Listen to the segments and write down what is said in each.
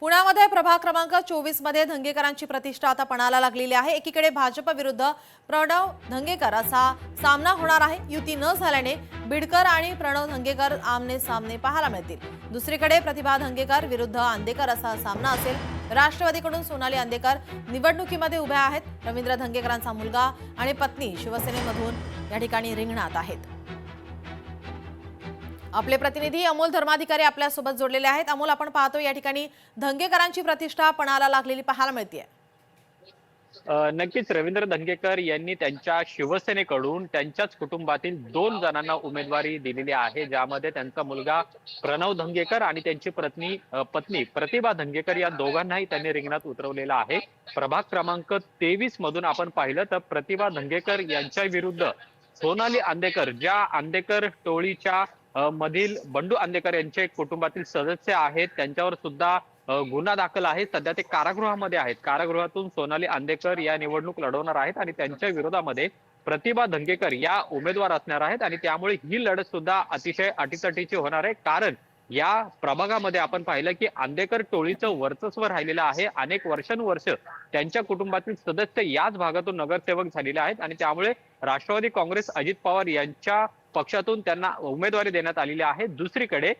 पुण्यामध्ये प्रभाग क्रमांक 24 मध्ये धंगेकरांची प्रतिष्ठा आता पणाला लागलेली आहे। एकीकडे भाजप विरुद्ध प्रणव धंगेकर असा सामना होणार आहे। युती न झाल्याने बिडकर आणि प्रणव धंगेकर आमने सामने पाहायला मिळतील। दुसरीकडे प्रतिभा धंगेकर विरुद्ध अंदेकर असा सामना असेल। राष्ट्रवादीकडून सोनाली अंदेकर निवडणुकीमध्ये उभ्या आहेत। रवींद्र धंगेकरांचा मुलगा आणि पत्नी शिवसेनेमधून या ठिकाणी रिंगणात आहेत। आपले प्रतिनिधी अमोल धर्माधिकारी आपल्या सोबत जोडलेले आहेत। अमोल, आपण पाहतो या ठिकाणी धंगेकरांची प्रतिष्ठा पणाला लागलेली पाहायला मिळते। नक्कीच रवींद्र धंगेकर यांनी त्यांच्या शिवसेनेकडून त्यांच्याच कुटुंबातील 2 जणांना उमेदवारी दिलेली आहे, ज्यामध्ये त्यांचा मुलगा प्रणव धंगेकर आणि त्यांची पत्नी प्रतिभा धंगेकर या दोघांनाही त्यांनी रिंगणात उतरवलेला आहे। प्रभाग क्रमांक 23 मधून आपण पाहिलं तर प्रतिभा धंगेकर यांच्या विरुद्ध सोनाली अंदेकर, ज्या अंदेकर टोळीच्या मधील बंडू अंदेकर यांचे कुटुंबातील सदस्य आहेत, त्यांच्यावर सुद्धा गुन्हा दाखल आहे। सध्या ते कारागृहामध्ये आहेत। कारागृहातून सोनाली अंदेकर या निवडणूक लढवणार आहेत आणि त्यांच्या विरोधामध्ये प्रतिभा धंगेकर या उमेदवार असणार आहेत आणि त्यामुळे ही लढत सुद्धा अतिशय अटीतटीची होणार आहे। कारण या प्रभागामध्ये आपण पाहिलं की अंदेकर टोळीचं वर्चस्व राहिलेलं आहे। अनेक वर्षानुवर्ष त्यांच्या कुटुंबातील सदस्य याच भागातून नगरसेवक झालेले आहेत आणि त्यामुळे राष्ट्रवादी काँग्रेस अजित पवार यांच्या पक्षातून त्यांना उमेदवारी देण्यात आलेली आहे। दुसरीकडे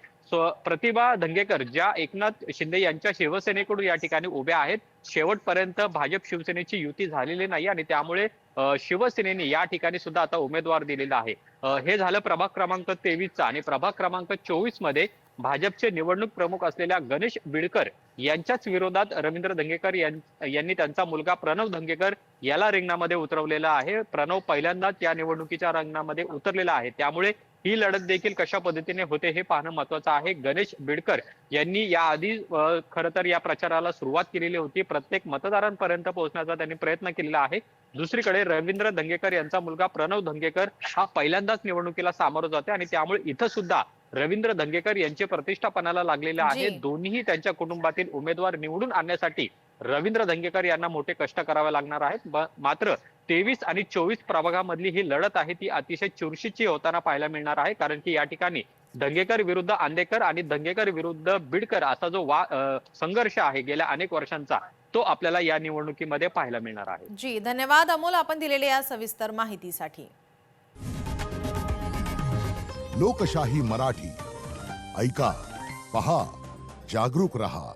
प्रतिभा धंगेकर ज्या एकनाथ शिंदे यांच्या शिवसेनेकडून या ठिकाणी उभ्या आहेत। शेवटपर्यंत भाजप शिवसेनेची युती झालेली नाही आणि त्यामुळे शिवसेनेने या ठिकाणी सुद्धा आता उमेदवार दिलेला आहे। हे झालं प्रभाग क्रमांक 23चा आणि प्रभाग क्रमांक 24 मध्ये भाजपचे निवडणूक प्रमुख असलेल्या गणेश बिडकर यांच्याच विरोधात रवींद्र धंगेकर यांनी त्यांचा मुलगा प्रणव धंगेकर याला रिंगणामध्ये उतरवलेला आहे। प्रणव पहिल्यांदाच या निवडणुकीच्या रिंगणामध्ये उतरलेला आहे, त्यामुळे ही लढत देखील कशा पद्धतीने होते हे पाहणं महत्त्वाचं आहे। गणेश बिडकर यांनी याआधी खरं तर या प्रचाराला सुरुवात केलेली होती। प्रत्येक मतदारांपर्यंत पोहोचण्याचा त्यांनी प्रयत्न केलेला आहे। दुसरीकडे रवींद्र धंगेकर यांचा मुलगा प्रणव धंगेकर हा पहिल्यांदाच निवडणुकीला सामोरं जाते आणि त्यामुळे इथं सुद्धा रवींद्र धंगेकर यांची प्रतिष्ठा पणाला लागलेला आहे। दोन्ही त्यांच्या कुटुंबातील उमेदवार निवडून आणण्यासाठी रवींद्र धंगेकर यांना मोठे कष्ट करावे लागणार आहेत। मात्र 23 आणि 24 प्रभागामधली ही लढत आहे ती अतिशय चुरशीची होताना पाहायला मिळणार आहे, कारण की या ठिकाणी धंगेकर विरुद्ध अंदेकर आणि धंगेकर विरुद्ध बिडकर असा जो संघर्ष आहे गेल्या अनेक वर्षांचा, तो आपल्याला या निवडणुकीमध्ये पाहायला मिळणार आहे। जी, धन्यवाद अमोल, आपण दिलेल्या या सविस्तर माहितीसाठी। लोकशाही मराठी ऐका, पहा, जागरूक रहा।